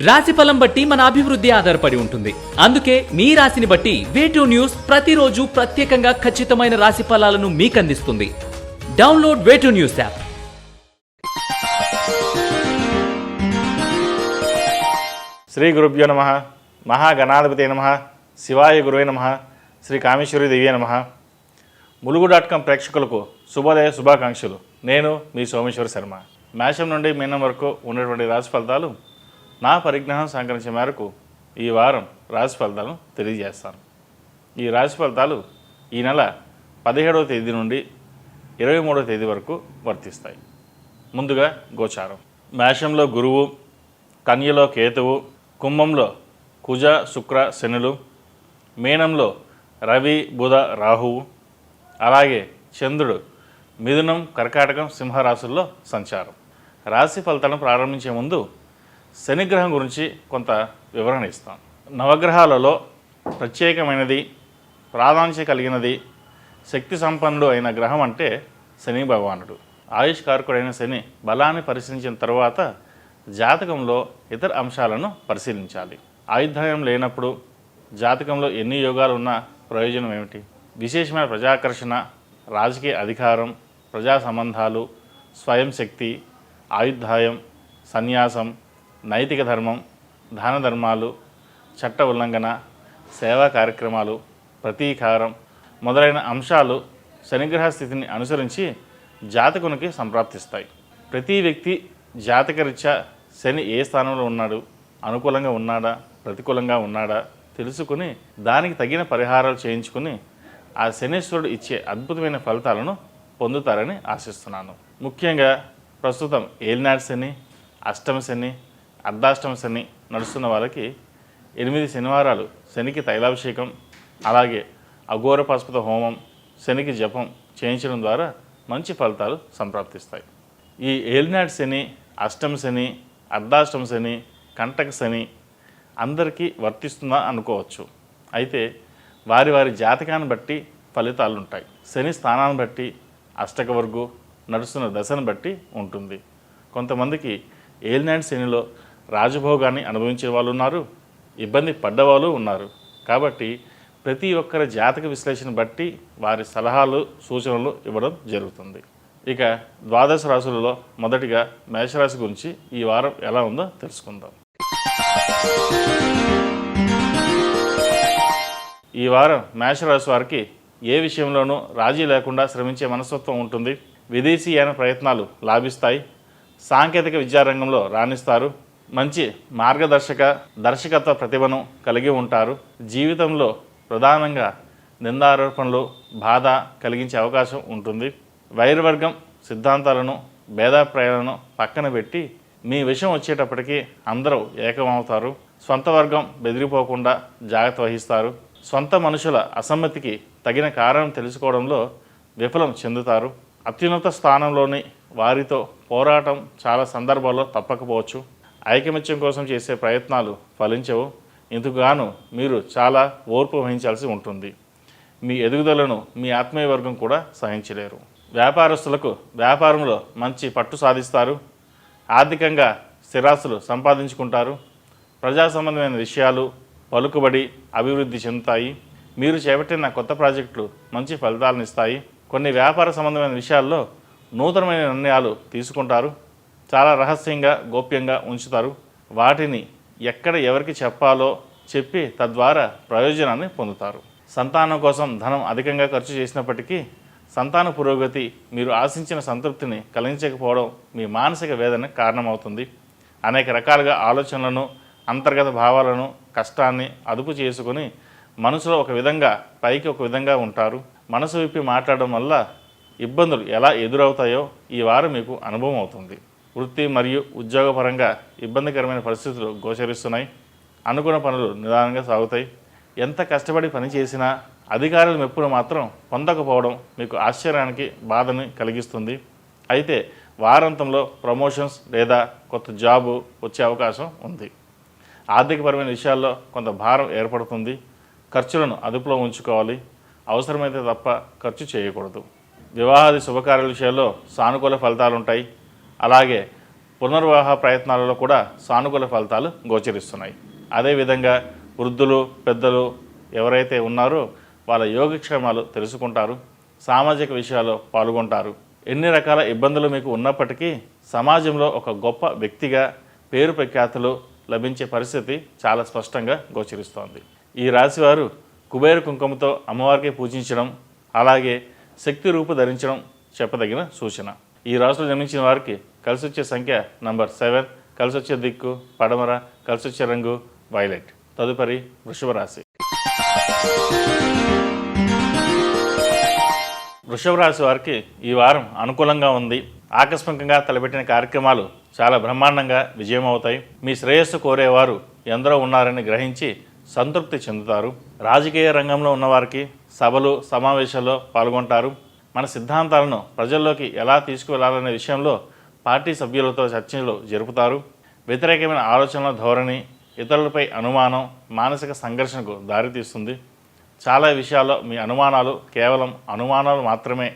రాశిఫలం బట్టి మన అభివృద్ధి ఆధారపడి ఉంటుంది. అందుకే మీ రాశిని బట్టి వే2 న్యూస్ ప్రతిరోజు ప్రత్యేకంగా ఖచ్చితమైన రాశి ఫలాలను మీకు అందిస్తుంది. Download Way2News app. Shri గురుభ్యో నమః. మహాగణాధిపతే నమః. శివాయ గురువే నమః. శ్రీ కామేశ్వరి దేవియే నమః. ములుగు.com ప్రేక్షకులకు శుభోదయ శుభాకాంక్షలు. నేను మీ సోమేశ్వర శర్మ. మేషం నుండి మీనం వరకు ఉన్నటువంటి రాశి ఫలితాలు నా పరిజ్ఞానం సహకరించే మేరకు ఈ వారం రాశి ఫలితాలను తెలియజేస్తాను. ఈ రాశి ఫలితాలు ఈ నెల 17వ తేదీ నుండి 23వ తేదీ వరకు వర్తిస్తాయి. ముందుగా గోచారం. మేషంలో గురువు, కన్యలో కేతువు, కుంభంలో కుజ శుక్ర శనులు, మీనంలో రవి బుధ రాహువు, అలాగే చంద్రుడు మిథునం కర్కాటకం సింహరాశుల్లో సంచారం. రాశి ఫలితాలను ప్రారంభించే ముందు శనిగ్రహం గురించి కొంత వివరణ ఇస్తాను. నవగ్రహాలలో ప్రత్యేకమైనది, ప్రాధాన్యత కలిగినది, శక్తి సంపన్నుడు అయిన గ్రహం అంటే శని భగవానుడు. ఆయుష్కారకుడైన శని బలాన్ని పరిశీలించిన తర్వాత జాతకంలో ఇతర అంశాలను పరిశీలించాలి. ఆయుర్దాయం లేనప్పుడు జాతకంలో ఎన్ని యోగాలు ఉన్నా ప్రయోజనం ఏమిటి? విశేషమైన ప్రజాకర్షణ, రాజకీయ అధికారం, ప్రజా సంబంధాలు, స్వయం శక్తి, ఆయుర్దాయం, సన్యాసం, నైతిక ధర్మం, దాన ధర్మాలు, చట్ట ఉల్లంఘన, సేవా కార్యక్రమాలు, ప్రతీకారం మొదలైన అంశాలు శనిగ్రహ స్థితిని అనుసరించి జాతకునికి సంప్రాప్తిస్తాయి. ప్రతి వ్యక్తి జాతకరీత్యా శని ఏ స్థానంలో ఉన్నాడు, అనుకూలంగా ఉన్నాడా, ప్రతికూలంగా ఉన్నాడా తెలుసుకుని దానికి తగిన పరిహారాలు చేయించుకుని ఆ శనీశ్వరుడు ఇచ్చే అద్భుతమైన ఫలితాలను పొందుతారని ఆశిస్తున్నాను. ముఖ్యంగా ప్రస్తుతం ఏలినాటి శని, అష్టమ శని, అర్ధాష్టమ శని నడుస్తున్న వాళ్ళకి 8 శనివారాలు శనికి తైలాభిషేకం, అలాగే అఘోర పాశుపత హోమం, శనికి జపం చేయించడం ద్వారా మంచి ఫలితాలు సంప్రాప్తిస్తాయి. ఈ ఏలినాటి శని, అష్టమ శని, అర్ధాష్టమ శని, కంటక శని అందరికీ వర్తిస్తుందా అనుకోవచ్చు. అయితే వారి వారి జాతకాన్ని బట్టి ఫలితాలు ఉంటాయి. శని స్థానాన్ని బట్టి, అష్టకవర్గు నడుస్తున్న దశను బట్టి ఉంటుంది. కొంతమందికి ఏలినాటి శనిలో రాజభోగాన్ని అనుభవించే వాళ్ళు ఉన్నారు, ఇబ్బంది పడ్డవాళ్ళు ఉన్నారు. కాబట్టి ప్రతి ఒక్కరి జాతక విశ్లేషణ బట్టి వారి సలహాలు, సూచనలు ఇవ్వడం జరుగుతుంది. ఇక ద్వాదశ రాశులలో మొదటిగా మేషరాశి గురించి ఈ వారం ఎలా ఉందో తెలుసుకుందాం. ఈ వారం మేషరాశి వారికి ఏ విషయంలోనూ రాజీ లేకుండా శ్రమించే మనస్తత్వం ఉంటుంది. విదేశీయాన ప్రయత్నాలు లాభిస్తాయి. సాంకేతిక విద్యారంగంలో రాణిస్తారు. మంచి దర్శకత్వ ప్రతిభను కలిగి ఉంటారు. జీవితంలో ప్రధానంగా నిందారోపణలు, బాధ కలిగించే అవకాశం ఉంటుంది. వైర్వర్గం సిద్ధాంతాలను, భేదాభిప్రాయాలను పక్కన పెట్టి మీ విషయం వచ్చేటప్పటికీ అందరూ ఏకమవుతారు. స్వంత వర్గం బెదిరిపోకుండా జాగ్రత్త వహిస్తారు. సొంత మనుషుల అసమ్మతికి తగిన కారణం తెలుసుకోవడంలో విఫలం చెందుతారు. అత్యున్నత స్థానంలోని వారితో పోరాటం చాలా సందర్భాల్లో తప్పకపోవచ్చు. ఐకమత్యం కోసం చేసే ప్రయత్నాలు ఫలించవు. ఇందుకుగాను మీరు చాలా ఓర్పు వహించాల్సి ఉంటుంది. మీ ఎదుగుదలను మీ ఆత్మీయ వర్గం కూడా సహించలేరు. వ్యాపారస్తులకు వ్యాపారంలో మంచి పట్టు సాధిస్తారు. ఆర్థికంగా స్థిరాస్తులు సంపాదించుకుంటారు. ప్రజా సంబంధమైన విషయాలు పలుకుబడి అభివృద్ధి చెందుతాయి. మీరు చేపట్టిన కొత్త ప్రాజెక్టులు మంచి ఫలితాలను ఇస్తాయి. కొన్ని వ్యాపార సంబంధమైన విషయాల్లో నూతనమైన నిర్ణయాలు తీసుకుంటారు. చాలా రహస్యంగా, గోప్యంగా ఉంచుతారు. వాటిని ఎక్కడ ఎవరికి చెప్పాలో చెప్పి తద్వారా ప్రయోజనాన్ని పొందుతారు. సంతానం కోసం ధనం అధికంగా ఖర్చు చేసినప్పటికీ సంతాన పురోగతి మీరు ఆశించిన సంతృప్తిని కలిగించకపోవడం మీ మానసిక వేదనకు కారణమవుతుంది. అనేక రకాలుగా ఆలోచనలను, అంతర్గత భావాలను, కష్టాన్ని అదుపు చేసుకుని మనసులో ఒక విధంగా, పైకి ఒక విధంగా ఉంటారు. మనసు విప్పి మాట్లాడడం వల్ల ఇబ్బందులు ఎలా ఎదురవుతాయో ఈ వారం మీకు అనుభవం అవుతుంది. వృత్తి మరియు ఉద్యోగపరంగా ఇబ్బందికరమైన పరిస్థితులు గోచరిస్తున్నాయి. అనుకున్న పనులు నిదానంగా సాగుతాయి. ఎంత కష్టపడి పని చేసినా అధికారుల మెప్పును మాత్రం పొందకపోవడం మీకు ఆశ్చర్యానికి, బాధని కలిగిస్తుంది. అయితే వారాంతంలో ప్రమోషన్స్ లేదా కొత్త జాబు వచ్చే అవకాశం ఉంది. ఆర్థికపరమైన విషయాల్లో కొంత భారం ఏర్పడుతుంది. ఖర్చులను అదుపులో ఉంచుకోవాలి. అవసరమైతే తప్ప ఖర్చు చేయకూడదు. వివాహాది శుభకార్యాల విషయాల్లో సానుకూల ఫలితాలు ఉంటాయి. అలాగే పునర్వివాహ ప్రయత్నాలలో కూడా సానుకూల ఫలితాలు గోచరిస్తున్నాయి. అదేవిధంగా వృద్ధులు, పెద్దలు ఎవరైతే ఉన్నారో వాళ్ళ యోగక్షేమాలు తెలుసుకుంటారు, సామాజిక విషయాల్లో పాల్గొంటారు. ఎన్ని రకాల ఇబ్బందులు మీకు ఉన్నప్పటికీ సమాజంలో ఒక గొప్ప వ్యక్తిగా పేరు ప్రఖ్యాతులు లభించే పరిస్థితి చాలా స్పష్టంగా గోచరిస్తోంది. ఈ రాశివారు కుబేర కుంకుమతో అమ్మవారికి పూజించడం, అలాగే శక్తి రూపు ధరించడం చెప్పదగిన సూచన. ఈ రాశిలో జన్మించిన వారికి కలిసి వచ్చే సంఖ్య నంబర్ 7, కలిసి వచ్చే దిక్కు పడమర, కలిసి వచ్చే రంగు వైలెట్. తదుపరి వృషభ రాశి. వృషభ రాశి వారికి ఈ వారం అనుకూలంగా ఉంది. ఆకస్మికంగా తలపెట్టిన కార్యక్రమాలు చాలా బ్రహ్మాండంగా విజయం అవుతాయి. మీ శ్రేయస్సు కోరేవారు ఎందరో ఉన్నారని గ్రహించి సంతృప్తి చెందుతారు. రాజకీయ రంగంలో ఉన్నవారికి సభలు, సమావేశాల్లో పాల్గొంటారు. మన సిద్ధాంతాలను ప్రజల్లోకి ఎలా తీసుకువెళ్లాలనే విషయంలో పార్టీ సభ్యులతో చర్చలు జరుపుతారు. వ్యతిరేకమైన ఆలోచనల ధోరణి ఇతరులపై అనుమానం మానసిక సంఘర్షణకు దారితీస్తుంది. చాలా విషయాల్లో మీ అనుమానాలు కేవలం అనుమానాలు మాత్రమే,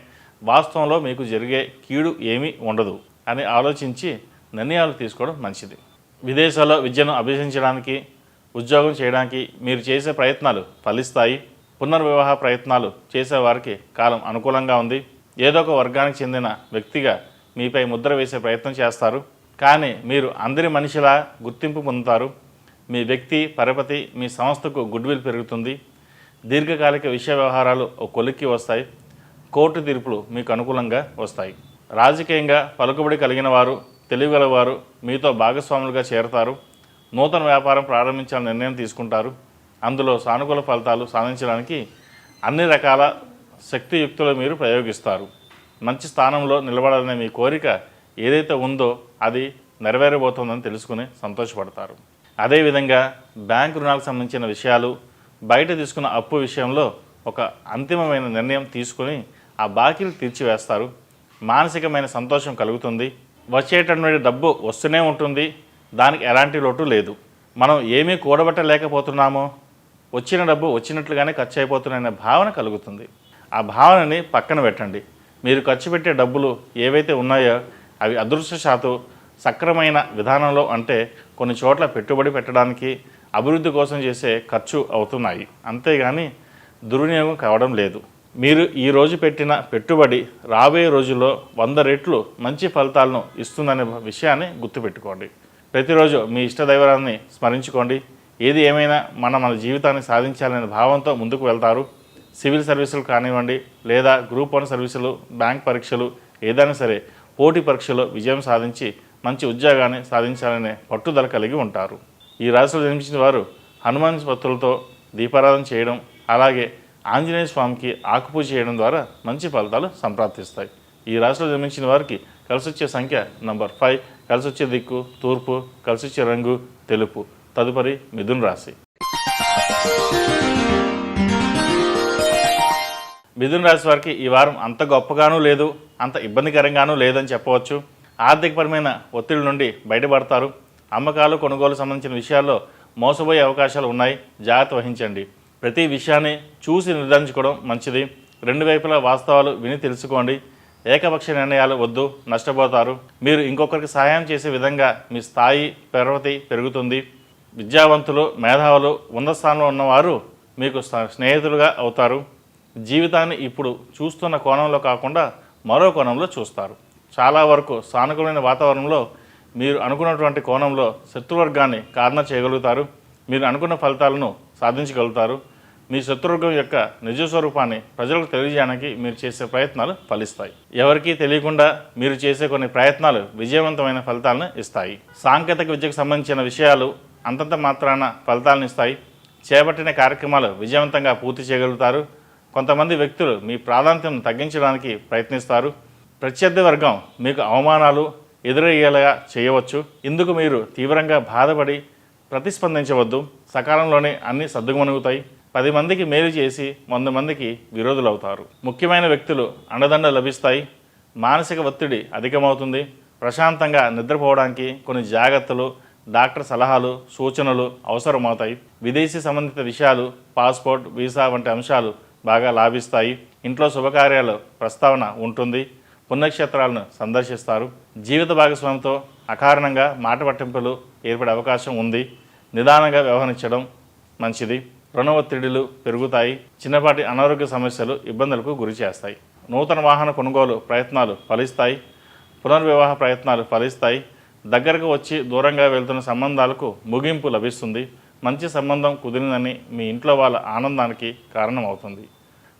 వాస్తవంలో మీకు జరిగే కీడు ఏమీ ఉండదు అని ఆలోచించి నిర్ణయాలు తీసుకోవడం మంచిది. విదేశాల్లో విద్యను అభ్యసించడానికి, ఉద్యోగం చేయడానికి మీరు చేసే ప్రయత్నాలు ఫలిస్తాయి. పునర్వివాహ ప్రయత్నాలు చేసేవారికి కాలం అనుకూలంగా ఉంది. ఏదో ఒక వర్గానికి చెందిన వ్యక్తిగా మీపై ముద్ర వేసే ప్రయత్నం చేస్తారు, కానీ మీరు అందరి మనిషిలా గుర్తింపు పొందుతారు. మీ వ్యక్తి పరపతి మీ సంస్థకు గుడ్విల్ పెరుగుతుంది. దీర్ఘకాలిక విషయ వ్యవహారాలు ఒక కొలిక్కి వస్తాయి. కోర్టు తీర్పులు మీకు అనుకూలంగా వస్తాయి. రాజకీయంగా పలుకుబడి కలిగిన వారు, తెలివిగలవారు మీతో భాగస్వాములుగా చేరతారు. నూతన వ్యాపారం ప్రారంభించాలని నిర్ణయం తీసుకుంటారు. అందులో సానుకూల ఫలితాలు సాధించడానికి అన్ని రకాల శక్తియుక్తులు మీరు ప్రయోగిస్తారు. మంచి స్థానంలో నిలబడాలనే మీ కోరిక ఏదైతే ఉందో అది నెరవేరబోతోందని తెలుసుకుని సంతోషపడతారు. అదేవిధంగా బ్యాంకు రుణాలకు సంబంధించిన విషయాలు, బయట తీసుకున్న అప్పు విషయంలో ఒక అంతిమమైన నిర్ణయం తీసుకుని ఆ బాకీలు తీర్చివేస్తారు. మానసికమైన సంతోషం కలుగుతుంది. వచ్చేటటువంటి డబ్బు వస్తూనే ఉంటుంది, దానికి ఎలాంటి లోటు లేదు. మనం ఏమీ కూడబట్టలేకపోతున్నామో, వచ్చిన డబ్బు వచ్చినట్లుగానే ఖర్చు అయిపోతున్నాయనే భావన కలుగుతుంది. ఆ భావనని పక్కన పెట్టండి. మీరు ఖర్చు పెట్టే డబ్బులు ఏవైతే ఉన్నాయో అవి అదృష్టశాత్తు సక్రమైన విధానంలో, అంటే కొన్ని చోట్ల పెట్టుబడి పెట్టడానికి అభివృద్ధి కోసం చేసే ఖర్చు అవుతున్నాయి, అంతేగాని దుర్వినియోగం కావడం లేదు. మీరు ఈరోజు పెట్టిన పెట్టుబడి రాబోయే రోజుల్లో 100 రెట్లు మంచి ఫలితాలను ఇస్తుందనే విషయాన్ని గుర్తుపెట్టుకోండి. ప్రతిరోజు మీ ఇష్టదైవాన్ని స్మరించుకోండి. ఏది ఏమైనా మన జీవితాన్ని సాధించాలనే భావంతో ముందుకు వెళ్తారు. సివిల్ సర్వీసులు కానివ్వండి, లేదా గ్రూప్ 1 సర్వీసులు, బ్యాంక్ పరీక్షలు, ఏదైనా సరే పోటీ పరీక్షలో విజయం సాధించి మంచి ఉద్యోగాన్ని సాధించాలనే పట్టుదల కలిగి ఉంటారు. ఈ రాశిలో జన్మించిన వారు హనుమాన్ భక్తులతో దీపారాధన చేయడం, అలాగే ఆంజనేయ స్వామికి ఆకుపూజ చేయడం ద్వారా మంచి ఫలితాలు సంప్రాప్తిస్తాయి. ఈ రాశిలో జన్మించిన వారికి కలిసి వచ్చే సంఖ్య నంబర్ 5, కలిసి వచ్చే దిక్కు తూర్పు, కలిసి వచ్చే రంగు తెలుపు. తదుపరి మిథున రాశి. మిథున రాశి వారికి ఈ వారం అంత గొప్పగానూ లేదు, అంత ఇబ్బందికరంగానూ లేదని చెప్పవచ్చు. ఆర్థికపరమైన ఒత్తిడి నుండి బయటపడతారు. అమ్మకాలు, కొనుగోలు సంబంధించిన విషయాల్లో మోసపోయే అవకాశాలు ఉన్నాయి, జాగ్రత్త వహించండి. ప్రతి విషయాన్ని చూసి నిర్ధారించుకోవడం మంచిది. రెండు వైపులా వాస్తవాలు విని తెలుసుకోండి. ఏకపక్ష నిర్ణయాలు వద్దు, నష్టపోతారు. మీరు ఇంకొకరికి సహాయం చేసే విధంగా మీ స్థాయి పరపతి పెరుగుతుంది. విద్యావంతులు, మేధావులు, ఉన్నత స్థానంలో ఉన్నవారు మీకు స్నేహితులుగా అవుతారు. జీవితాన్ని ఇప్పుడు చూస్తున్న కోణంలో కాకుండా మరో కోణంలో చూస్తారు. చాలా వరకు సానుకూలమైన వాతావరణంలో మీరు అనుకున్నటువంటి కోణంలో శత్రువర్గాన్ని కార్నర్ చేయగలుగుతారు. మీరు అనుకున్న ఫలితాలను సాధించగలుగుతారు. మీ శత్రువర్గం యొక్క నిజస్వరూపాన్ని ప్రజలకు తెలియజేయడానికి మీరు చేసే ప్రయత్నాలు ఫలిస్తాయి. ఎవరికీ తెలియకుండా మీరు చేసే కొన్ని ప్రయత్నాలు విజయవంతమైన ఫలితాలను ఇస్తాయి. సాంకేతిక విద్యకు సంబంధించిన విషయాలు అంతంత మాత్రాన ఫలితాలను ఇస్తాయి. చేపట్టిన కార్యక్రమాలు విజయవంతంగా పూర్తి చేయగలుగుతారు. కొంతమంది వ్యక్తులు మీ ప్రాధాన్యతను తగ్గించడానికి ప్రయత్నిస్తారు. ప్రత్యర్థి వర్గం మీకు అవమానాలు ఎదురయ్యేలా చేయవచ్చు. ఇందుకు మీరు తీవ్రంగా బాధపడి ప్రతిస్పందించవద్దు. సకాలంలోనే అన్నీ సర్దుమణుగుతాయి. 10 మందికి మేలు చేసి 100 మందికి విరోధులు అవుతారు. ముఖ్యమైన వ్యక్తులు అండదండ లభిస్తాయి. మానసిక ఒత్తిడి అధికమవుతుంది. ప్రశాంతంగా నిద్రపోవడానికి కొన్ని జాగ్రత్తలు, డాక్టర్ సలహాలు, సూచనలు అవసరమవుతాయి. విదేశీ సంబంధిత విషయాలు, పాస్పోర్ట్, వీసా వంటి అంశాలు బాగా లాభిస్తాయి. ఇంట్లో శుభకార్యాలు ప్రస్తావన ఉంటుంది. పుణ్యక్షేత్రాలను సందర్శిస్తారు. జీవిత భాగస్వామితో అకారణంగా మాట పట్టింపులు ఏర్పడే అవకాశం ఉంది. నిదానంగా వ్యవహరించడం మంచిది. రుణ ఒత్తిడిలు పెరుగుతాయి. చిన్నపాటి అనారోగ్య సమస్యలు ఇబ్బందులకు గురి చేస్తాయి. నూతన వాహన కొనుగోలు ప్రయత్నాలు ఫలిస్తాయి. పునర్వివాహ ప్రయత్నాలు ఫలిస్తాయి. దగ్గరకు వచ్చి దూరంగా వెళ్తున్న సంబంధాలకు ముగింపు లభిస్తుంది. మంచి సంబంధం కుదిరిందని మీ ఇంట్లో వాళ్ళ ఆనందానికి కారణమవుతుంది.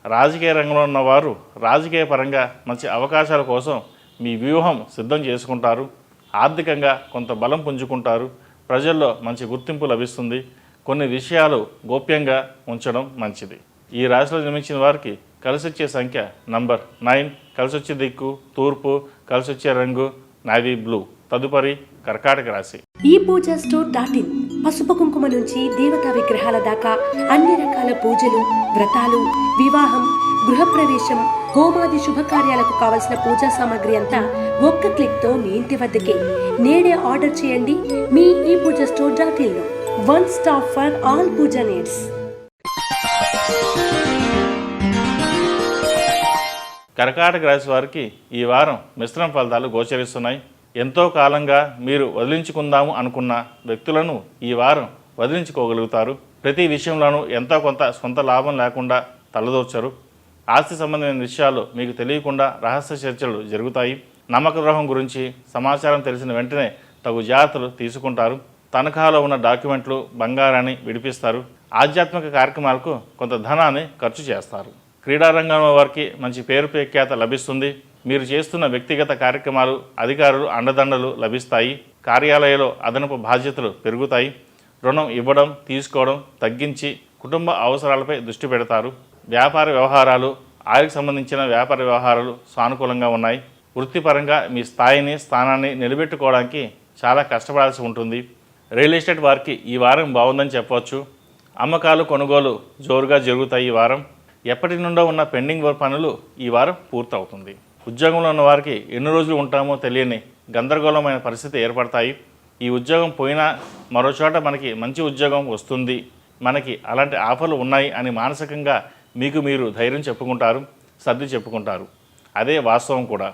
రాజకీయ రంగంలో ఉన్నవారు రాజకీయ పరంగా మంచి అవకాశాల కోసం మీ వ్యూహం సిద్ధం చేసుకుంటారు. ఆర్థికంగా కొంత బలం పుంజుకుంటారు. ప్రజల్లో మంచి గుర్తింపు లభిస్తుంది. కొన్ని విషయాలు గోప్యంగా ఉంచడం మంచిది. ఈ రాశిలో జన్మించిన వారికి కలిసొచ్చే సంఖ్య నంబర్ 9, కలిసొచ్చే దిక్కు తూర్పు, కలిసొచ్చే రంగు నావీ బ్లూ. తదుపరి కర్కాటక రాశి. ఈ పూజ స్టోర్.in పసుపు కుంకుమ నుంచి దేవతా విగ్రహాల దాకా అన్ని రకాల పూజలు, వ్రతాలు, వివాహం, గృహప్రవేశం, హోమాది శుభకార్యాలకు కావలసిన పూజా సామాగ్రి అంతా ఒక్క క్లిక్ తో మీ ఇంటి వద్దకే. నేడే ఆర్డర్ చేయండి మీ ఈ పూజ స్టోర్.in లో. One stop for all puja needs. కర్కాటక రాశి వారికి ఈ వారం మిశ్రమ ఫలితాలు గోచరిస్తున్నాయి. ఎంతో కాలంగా మీరు వదిలించుకుందాము అనుకున్న వ్యక్తులను ఈ వారం వదిలించుకోగలుగుతారు. ప్రతి విషయంలోనూ ఎంతో కొంత సొంత లాభం లేకుండా తలదూర్చరు. ఆస్తి సంబంధమైన విషయాలు మీకు తెలియకుండా రహస్య చర్చలు జరుగుతాయి. నమ్మక ద్రోహం గురించి సమాచారం తెలిసిన వెంటనే తగు జాగ్రత్తలు తీసుకుంటారు. తనఖాలో ఉన్న డాక్యుమెంట్లు, బంగారాన్ని విడిపిస్తారు. ఆధ్యాత్మిక కార్యక్రమాలకు కొంత ధనాన్ని ఖర్చు చేస్తారు. క్రీడారంగంలో వారికి మంచి పేరు ప్రఖ్యాత లభిస్తుంది. మీరు చేస్తున్న వ్యక్తిగత కార్యక్రమాలు, అధికారులు అండదండలు లభిస్తాయి. కార్యాలయంలో అదనపు బాధ్యతలు పెరుగుతాయి. రుణం ఇవ్వడం, తీసుకోవడం తగ్గించి కుటుంబ అవసరాలపై దృష్టి పెడతారు. వ్యాపార వ్యవహారాలు, ఆయుకు సంబంధించిన వ్యాపార వ్యవహారాలు సానుకూలంగా ఉన్నాయి. వృత్తిపరంగా మీ స్థాయిని, స్థానాన్ని నిలబెట్టుకోవడానికి చాలా కష్టపడాల్సి ఉంటుంది. రియల్ ఎస్టేట్ వారికి ఈ వారం బాగుందని చెప్పవచ్చు. అమ్మకాలు, కొనుగోలు జోరుగా జరుగుతాయి. ఈ వారం ఎప్పటి నుండో ఉన్న పెండింగ్ పనులు ఈ వారం పూర్తవుతుంది. ఉద్యోగంలో ఉన్న వారికి ఎన్ని రోజులు ఉంటామో తెలియని గందరగోళమైన పరిస్థితి ఏర్పడతాయి. ఈ ఉద్యోగం పోయినా మరో చోట మనకి మంచి ఉద్యోగం వస్తుంది, మనకి అలాంటి ఆఫర్లు ఉన్నాయి అని మానసికంగా మీకు మీరు ధైర్యం చెప్పుకుంటారు, సర్ది చెప్పుకుంటారు. అదే వాస్తవం కూడా.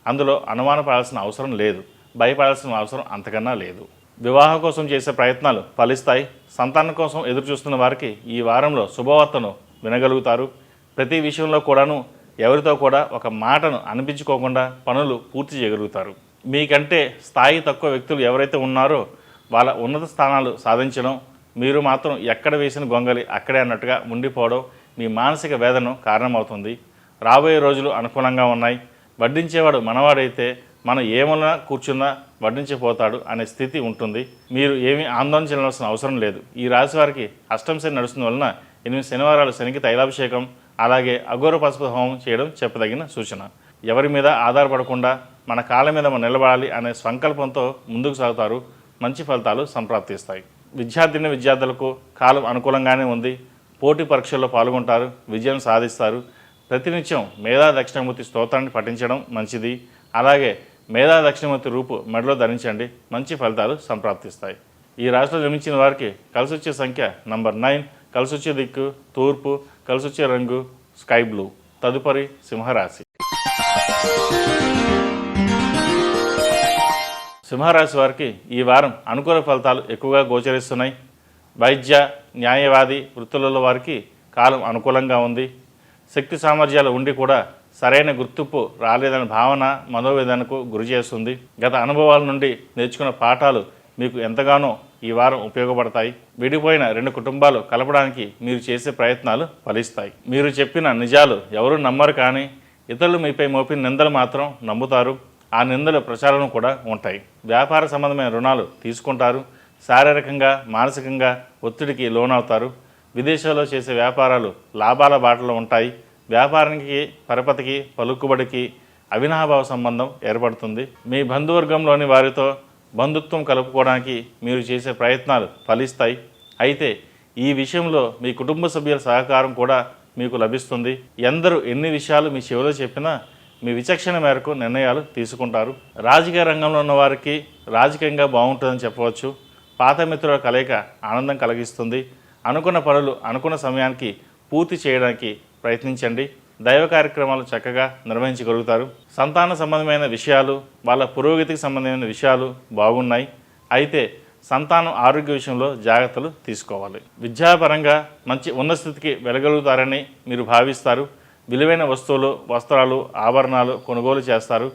అందులో అనుమానపడాల్సిన అవసరం లేదు, భయపడాల్సిన అవసరం అంతకన్నా లేదు. వివాహం కోసం చేసే ప్రయత్నాలు ఫలిస్తాయి. సంతానం కోసం ఎదురు చూస్తున్న వారికి ఈ వారంలో శుభవార్తను వినగలుగుతారు. ప్రతి విషయంలో కూడాను ఎవరితో కూడా ఒక మాటను అనిపించుకోకుండా పనులు పూర్తి చేయగలుగుతారు. మీకంటే స్థాయి తక్కువ వ్యక్తులు ఎవరైతే ఉన్నారో వాళ్ళ ఉన్నత స్థానాలు సాధించడం, మీరు మాత్రం ఎక్కడ వేసిన గొంగలి అక్కడే అన్నట్టుగా ఉండిపోవడం మీ మానసిక వేదన కారణమవుతుంది. రాబోయే రోజులు అనుకూలంగా ఉన్నాయి. వడ్డించేవాడు మనవాడైతే మనం ఏమన్నా కూర్చున్నా వడ్డించిపోతాడు అనే స్థితి ఉంటుంది. మీరు ఏమీ ఆందోళన చెందాల్సిన అవసరం లేదు. ఈ రాశి వారికి అష్టమ శని నడుస్తున్న వలన 8 శనివారాలు శనికి తైలాభిషేకం, అలాగే అఘోర పసుపు హోమం చేయడం చెప్పదగిన సూచన. ఎవరి మీద ఆధారపడకుండా మన కాళ్ళ మీద మనం నిలబడాలి అనే సంకల్పంతో ముందుకు సాగుతారు. మంచి ఫలితాలు సంప్రాప్తిస్తాయి. విద్యార్థులకు కాలం అనుకూలంగానే ఉంది. పోటీ పరీక్షల్లో పాల్గొంటారు, విజయం సాధిస్తారు. ప్రతినిత్యం మేధా దక్షిణామూర్తి స్తోత్రాన్ని పఠించడం మంచిది. అలాగే మేధా దక్షిణామూర్తి రూపు మెడలో ధరించండి. మంచి ఫలితాలు సంప్రాప్తిస్తాయి. ఈ రాశిలో జన్మించిన వారికి కలిసొచ్చే సంఖ్య నంబర్ 9, కలిసొచ్చే దిక్కు తూర్పు, కలిసొచ్చే రంగు స్కై బ్లూ. తదుపరి సింహరాశి. సింహరాశి వారికి ఈ వారం అనుకూల ఫలితాలు ఎక్కువగా గోచరిస్తున్నాయి. వైద్య, న్యాయవాది వృత్తులలో వారికి కాలం అనుకూలంగా ఉంది. శక్తి సామర్థ్యాలు ఉండి కూడా సరైన గుర్తింపు రాలేదనే భావన మనోవేదనకు గురి చేస్తుంది. గత అనుభవాల నుండి నేర్చుకున్న పాఠాలు మీకు ఎంతగానో ఈ వారం ఉపయోగపడతాయి. విడిపోయిన 2 కుటుంబాలు కలపడానికి మీరు చేసే ప్రయత్నాలు ఫలిస్తాయి. మీరు చెప్పిన నిజాలు ఎవరు నమ్మరు, కానీ ఇతరులు మీపై మోపిన నిందలు మాత్రం నమ్ముతారు. ఆ నిందలు ప్రచారం కూడా ఉంటాయి. వ్యాపార సంబంధమైన రుణాలు తీసుకుంటారు. శారీరకంగా, మానసికంగా ఒత్తిడికి లోనవుతారు. విదేశాల్లో చేసే వ్యాపారాలు లాభాల బాటలో ఉంటాయి. వ్యాపారానికి, పరపతికి, పలుకుబడికి అవినాభావ సంబంధం ఏర్పడుతుంది. మీ బంధువర్గంలోని వారితో బంధుత్వం కలుపుకోవడానికి మీరు చేసే ప్రయత్నాలు ఫలిస్తాయి. అయితే ఈ విషయంలో మీ కుటుంబ సభ్యుల సహకారం కూడా మీకు లభిస్తుంది. ఎందరూ ఎన్ని విషయాలు మీ చెవిలో చెప్పినా మీ విచక్షణ మేరకు నిర్ణయాలు తీసుకుంటారు. రాజకీయ రంగంలో ఉన్న వారికి రాజకీయంగా బాగుంటుందని చెప్పవచ్చు. పాత మిత్రుల కలయిక ఆనందం కలిగిస్తుంది. అనుకున్న పనులు అనుకున్న సమయానికి పూర్తి చేయడానికి ప్రయత్నించండి. దైవ కార్యక్రమాలు చక్కగా నిర్వహించగలుగుతారు. సంతాన సంబంధమైన విషయాలు, వాళ్ళ పురోగతికి సంబంధమైన విషయాలు బాగున్నాయి. అయితే సంతానం ఆరోగ్య విషయంలో జాగ్రత్తలు తీసుకోవాలి. విద్యాపరంగా మంచి ఉన్నత స్థితికి వెళ్ళగలుగుతారని మీరు భావిస్తారు. విలువైన వస్తువులు, వస్త్రాలు, ఆభరణాలు కొనుగోలు చేస్తారు.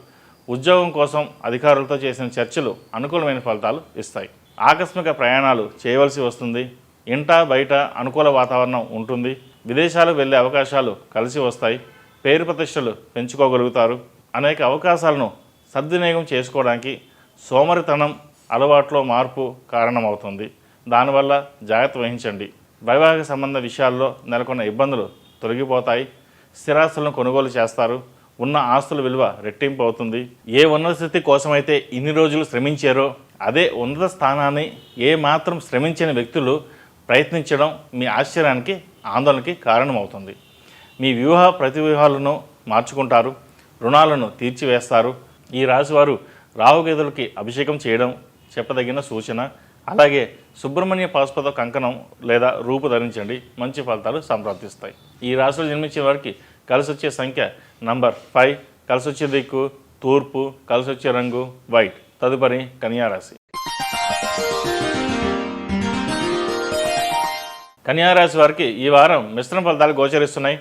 ఉద్యోగం కోసం అధికారులతో చేసిన చర్చలు అనుకూలమైన ఫలితాలు ఇస్తాయి. ఆకస్మిక ప్రయాణాలు చేయవలసి వస్తుంది. ఇంట బయట అనుకూల వాతావరణం ఉంటుంది. విదేశాలు వెళ్ళే అవకాశాలు కలిసి వస్తాయి. పేరు ప్రతిష్టలు పెంచుకోగలుగుతారు. అనేక అవకాశాలను సద్వినియోగం చేసుకోవడానికి సోమరితనం, అలవాట్లో మార్పు కారణమవుతుంది. దానివల్ల జాగ్రత్త వహించండి. వైవాహిక సంబంధ విషయాల్లో నెలకొన్న ఇబ్బందులు తొలగిపోతాయి. స్థిరాస్తులను కొనుగోలు చేస్తారు. ఉన్న ఆస్తుల విలువ రెట్టింపు అవుతుంది. ఏ ఉన్నత స్థితి కోసమైతే ఇన్ని రోజులు శ్రమించారో అదే ఉన్నత స్థానాన్ని ఏ మాత్రం శ్రమించని వ్యక్తులు ప్రయత్నించడం మీ ఆశ్చర్యానికి, ఆందోళనకి కారణమవుతుంది. మీ వ్యూహ ప్రతివ్యూహాలను మార్చుకుంటారు. రుణాలను తీర్చివేస్తారు. ఈ రాశివారు రాహుకేతులకి అభిషేకం చేయడం చెప్పదగిన సూచన. అలాగే సుబ్రహ్మణ్య పాశుపత కంకణం లేదా రూపు ధరించండి. మంచి ఫలితాలు సంప్రాప్తిస్తాయి. ఈ రాశిలో జన్మించిన వారికి కలిసి వచ్చే సంఖ్య నంబర్ 5, కలిసి వచ్చే దిక్కు తూర్పు, కలిసి వచ్చే రంగు వైట్. తదుపరి కన్యా రాశి. కన్యా రాశి వారికి ఈ వారం మిశ్రమ ఫలితాలు గోచరిస్తున్నాయి.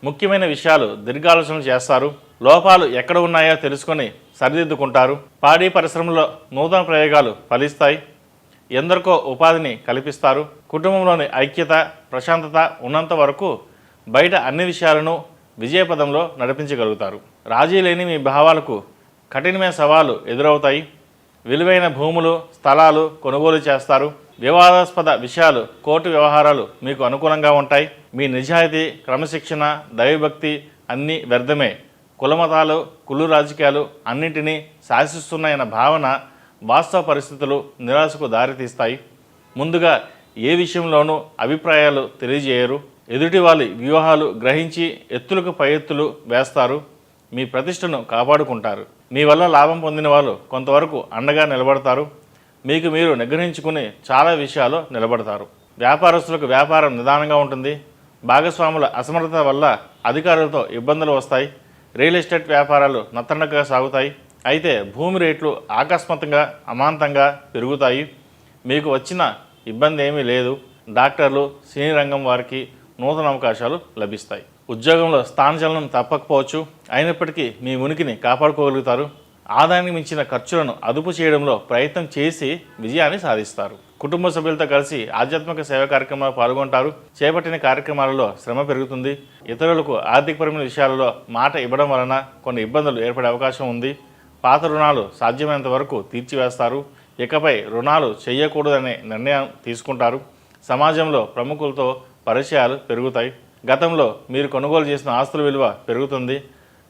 ముఖ్యమైన విషయాలు దీర్ఘాలోచనలు చేస్తారు. లోపాలు ఎక్కడ ఉన్నాయో తెలుసుకొని సరిదిద్దుకుంటారు. పాడి పరిశ్రమలో నూతన ప్రయోగాలు ఫలిస్తాయి. ఎందరికో ఉపాధిని కల్పిస్తారు. కుటుంబంలోని ఐక్యత, ప్రశాంతత ఉన్నంత వరకు బయట అన్ని విషయాలను విజయపదంలో నడిపించగలుగుతారు. రాజీ లేని మీ భావాలకు కఠినమైన సవాలు ఎదురవుతాయి. విలువైన భూములు, స్థలాలు కొనుగోలు చేస్తారు. వివాదాస్పద విషయాలు, కోర్టు వ్యవహారాలు మీకు అనుకూలంగా ఉంటాయి. మీ నిజాయితీ, క్రమశిక్షణ, దైవభక్తి అన్నీ వ్యర్థమే. కులమతాలు, కుళ్ళు రాజకీయాలు అన్నింటినీ శాసిస్తున్నాయన్న భావన, వాస్తవ పరిస్థితులు నిరాశకు దారితీస్తాయి. ముందుగా ఏ విషయంలోనూ అభిప్రాయాలు తెలియజేయరు. ఎదుటి వాళ్ళ వ్యూహాలు గ్రహించి ఎత్తులకు పై ఎత్తులు వేస్తారు. మీ ప్రతిష్టను కాపాడుకుంటారు. మీ వల్ల లాభం పొందిన వాళ్ళు కొంతవరకు అండగా నిలబడతారు. మీకు మీరు నిగ్రహించుకుని చాలా విషయాలు నిలబడతారు. వ్యాపారస్తులకు వ్యాపారం నిదానంగా ఉంటుంది. భాగస్వాముల అసమర్థత వల్ల అధికారులతో ఇబ్బందులు వస్తాయి. రియల్ ఎస్టేట్ వ్యాపారాలు నత్తనడకగా సాగుతాయి. అయితే భూమి రేట్లు ఆకస్మికంగా అమాంతంగా పెరుగుతాయి. మీకు వచ్చిన ఇబ్బంది ఏమీ లేదు. డాక్టర్లు, సినీ రంగం వారికి నూతన అవకాశాలు లభిస్తాయి. ఉద్యోగంలో స్థానచలనం తప్పకపోవచ్చు. అయినప్పటికీ మీ ఉనికిని కాపాడుకోగలుగుతారు. ఆదాయానికి మించిన ఖర్చులను అదుపు చేయడంలో ప్రయత్నం చేసి విజయాన్ని సాధిస్తారు. కుటుంబ సభ్యులతో కలిసి ఆధ్యాత్మిక సేవా కార్యక్రమాలు పాల్గొంటారు. చేపట్టిన కార్యక్రమాలలో శ్రమ పెరుగుతుంది. ఇతరులకు ఆర్థికపరమైన విషయాలలో మాట ఇవ్వడం వలన కొన్ని ఇబ్బందులు ఏర్పడే అవకాశం ఉంది. పాత రుణాలు సాధ్యమైనంత వరకు తీర్చివేస్తారు. ఇకపై రుణాలు చేయకూడదనే నిర్ణయం తీసుకుంటారు. సమాజంలో ప్రముఖులతో పరిచయాలు పెరుగుతాయి. గతంలో మీరు కొనుగోలు చేసిన ఆస్తుల విలువ పెరుగుతుంది.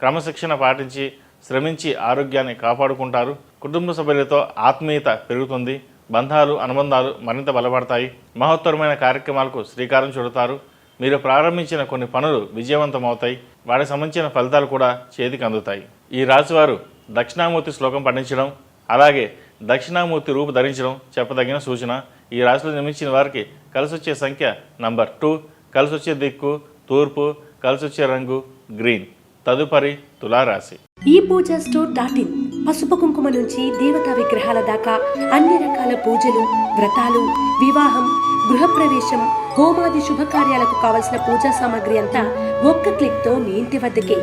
క్రమశిక్షణ పాటించి శ్రమించి ఆరోగ్యాన్ని కాపాడుకుంటారు. కుటుంబ సభ్యులతో ఆత్మీయత పెరుగుతుంది. బంధాలు, అనుబంధాలు మరింత బలపడతాయి. మహత్తరమైన కార్యక్రమాలకు శ్రీకారం చుడతారు. మీరు ప్రారంభించిన కొన్ని పనులు విజయవంతమవుతాయి. వాటికి సంబంధించిన ఫలితాలు కూడా చేతికి అందుతాయి. ఈ రాశివారు దక్షిణామూర్తి శ్లోకం పఠించడం, అలాగే దక్షిణామూర్తి రూపు ధరించడం చెప్పదగిన సూచన. ఈ రాశిలో జన్మించిన వారికి కలిసి వచ్చే సంఖ్య నంబర్ 2, కలిసి వచ్చే దిక్కు తూర్పు, కలిసి వచ్చే రంగు గ్రీన్. తదుపరి తులారాశి. ఈ పూజా స్టోర్ .in పసుపు కుంకుమ నుంచి దేవతా విగ్రహాల దాకా అన్ని రకాల పూజలు, వ్రతాలు, వివాహం, గృహప్రవేశం, హోమాది శుభకార్యాలకు కావలసిన పూజా సామాగ్రి అంతా ఒక్క క్లిక్తో మీ ఇంటి వద్దకే.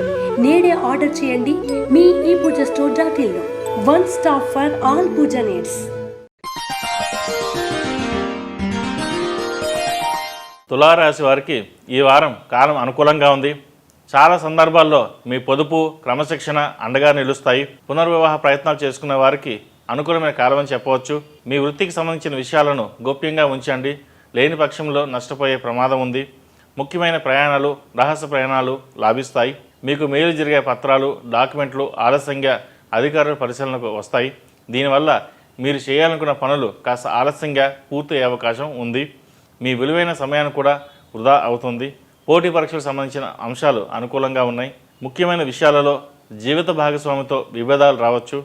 నేడే ఆర్డర్ చేయండి మీ ఈ పూజా స్టోర్ .in లో. One stop for all puja needs. తులారాశి వారికి ఈ వారం కాలం అనుకూలంగా ఉంది. చాలా సందర్భాల్లో మీ పొదుపు, క్రమశిక్షణ అండగా నిలుస్తాయి. పునర్వివాహ ప్రయత్నాలు చేసుకునే వారికి అనుకూలమైన కాలం అని చెప్పవచ్చు. మీ వృత్తికి సంబంధించిన విషయాలను గోప్యంగా ఉంచండి. లేని పక్షంలో నష్టపోయే ప్రమాదం ఉంది. ముఖ్యమైన ప్రయాణాలు, రహస్య ప్రయాణాలు లాభిస్తాయి. మీకు మేలు జరిగే పత్రాలు, డాక్యుమెంట్లు ఆలస్యంగా అధికారుల పరిశీలనకు వస్తాయి. దీనివల్ల మీరు చేయాలనుకున్న పనులు కాస్త ఆలస్యంగా పూర్తయ్యే అవకాశం ఉంది. మీ విలువైన సమయాన్ని కూడా వృధా అవుతుంది. పోటీ పరీక్షలకు సంబంధించిన అంశాలు అనుకూలంగా ఉన్నాయి. ముఖ్యమైన విషయాలలో జీవిత భాగస్వామితో విభేదాలు రావచ్చు.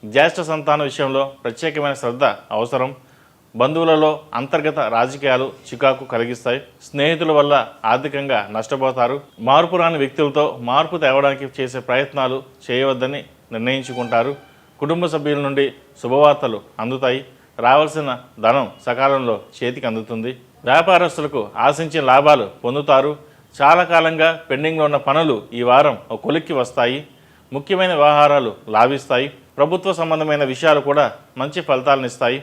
జ్యేష్ఠ సంతాన విషయంలో ప్రత్యేకమైన శ్రద్ధ అవసరం. బంధువులలో అంతర్గత రాజకీయాలు చికాకు కలిగిస్తాయి. స్నేహితుల వల్ల ఆర్థికంగా నష్టపోతారు. మార్పు రాని వ్యక్తులతో మార్పు తేవడానికి చేసే ప్రయత్నాలు చేయవద్దని నిర్ణయించుకుంటారు. కుటుంబ సభ్యుల నుండి శుభవార్తలు అందుతాయి. రావాల్సిన ధనం సకాలంలో చేతికి అందుతుంది. వ్యాపారస్తులకు ఆశించిన లాభాలు పొందుతారు. చాలా కాలంగా పెండింగ్లో ఉన్న పనులు ఈ వారం ఒక కొలిక్కి వస్తాయి. ముఖ్యమైన వ్యవహారాలు లాభిస్తాయి. ప్రభుత్వ సంబంధమైన విషయాలు కూడా మంచి ఫలితాలను ఇస్తాయి.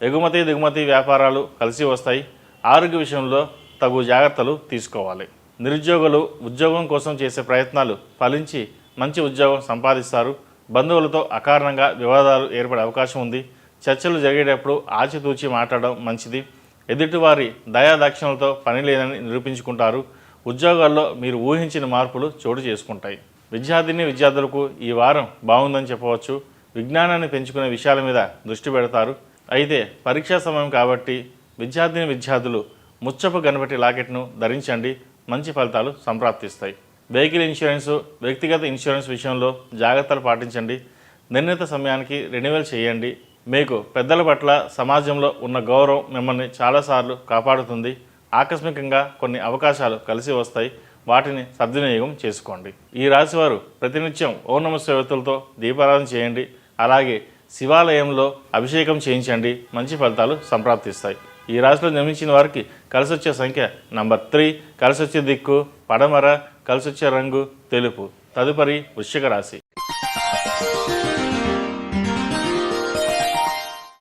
ఎగుమతి దిగుమతి వ్యాపారాలు కలిసి వస్తాయి. ఆరోగ్య విషయంలో తగు జాగ్రత్తలు తీసుకోవాలి. నిరుద్యోగులు ఉద్యోగం కోసం చేసే ప్రయత్నాలు ఫలించి మంచి ఉద్యోగం సంపాదిస్తారు. బంధువులతో అకారణంగా వివాదాలు ఏర్పడే అవకాశం ఉంది. చర్చలు జరిగేటప్పుడు ఆచితూచి మాట్లాడడం మంచిది. ఎదుటివారి దయాదాక్షిణ్యాలతో పని లేదని నిరూపించుకుంటారు. ఉద్యోగాల్లో మీరు ఊహించిన మార్పులు చోటు చేసుకుంటాయి. విద్యార్థులకు ఈ వారం బాగుందని చెప్పవచ్చు. విజ్ఞానాన్ని పెంచుకునే విషయాల మీద దృష్టి పెడతారు. అయితే పరీక్షా సమయం కాబట్టి విద్యార్థులు ముచ్చపు గణపతి లాకెట్ను ధరించండి. మంచి ఫలితాలు సంప్రాప్తిస్తాయి. వెహికల్ ఇన్సూరెన్సు, వ్యక్తిగత ఇన్సూరెన్స్ విషయంలో జాగ్రత్తలు పాటించండి. నిర్ణీత సమయానికి రెన్యువల్ చేయండి. మీకు పెద్దల పట్ల సమాజంలో ఉన్న గౌరవం మిమ్మల్ని చాలాసార్లు కాపాడుతుంది. ఆకస్మికంగా కొన్ని అవకాశాలు కలిసి వస్తాయి. వాటిని సద్వినియోగం చేసుకోండి. ఈ రాశివారు ప్రతినిత్యం ఓం నమః శివాయతో దీపారాధన చేయండి. అలాగే శివాలయంలో అభిషేకం చేయించండి. మంచి ఫలితాలు సంప్రాప్తిస్తాయి. ఈ రాశిలో జన్మించిన వారికి కలిసొచ్చే సంఖ్య నంబర్ 3, కలిసొచ్చే దిక్కు పడమర, కలిసొచ్చే రంగు తెలుపు. తదుపరి వృశ్చిక రాశి.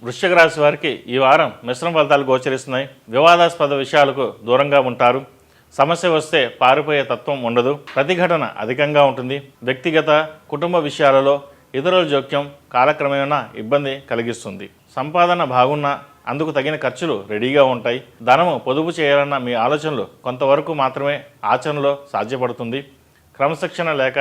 వృశ్చిక రాశి వారికి ఈ వారం మిశ్రమ ఫలితాలు గోచరిస్తున్నాయి. వివాదాస్పద విషయాలకు దూరంగా ఉంటారు. సమస్య వస్తే పారిపోయే తత్వం ఉండదు. ప్రతిఘటన అధికంగా ఉంటుంది. వ్యక్తిగత కుటుంబ విషయాలలో ఇతరుల జోక్యం కాలక్రమేణా ఇబ్బంది కలిగిస్తుంది. సంపాదన బాగున్నా అందుకు తగిన ఖర్చులు రెడీగా ఉంటాయి. ధనము పొదుపు చేయాలన్న మీ ఆలోచనలు కొంతవరకు మాత్రమే ఆచరణలో సాధ్యపడుతుంది. క్రమశిక్షణ లేక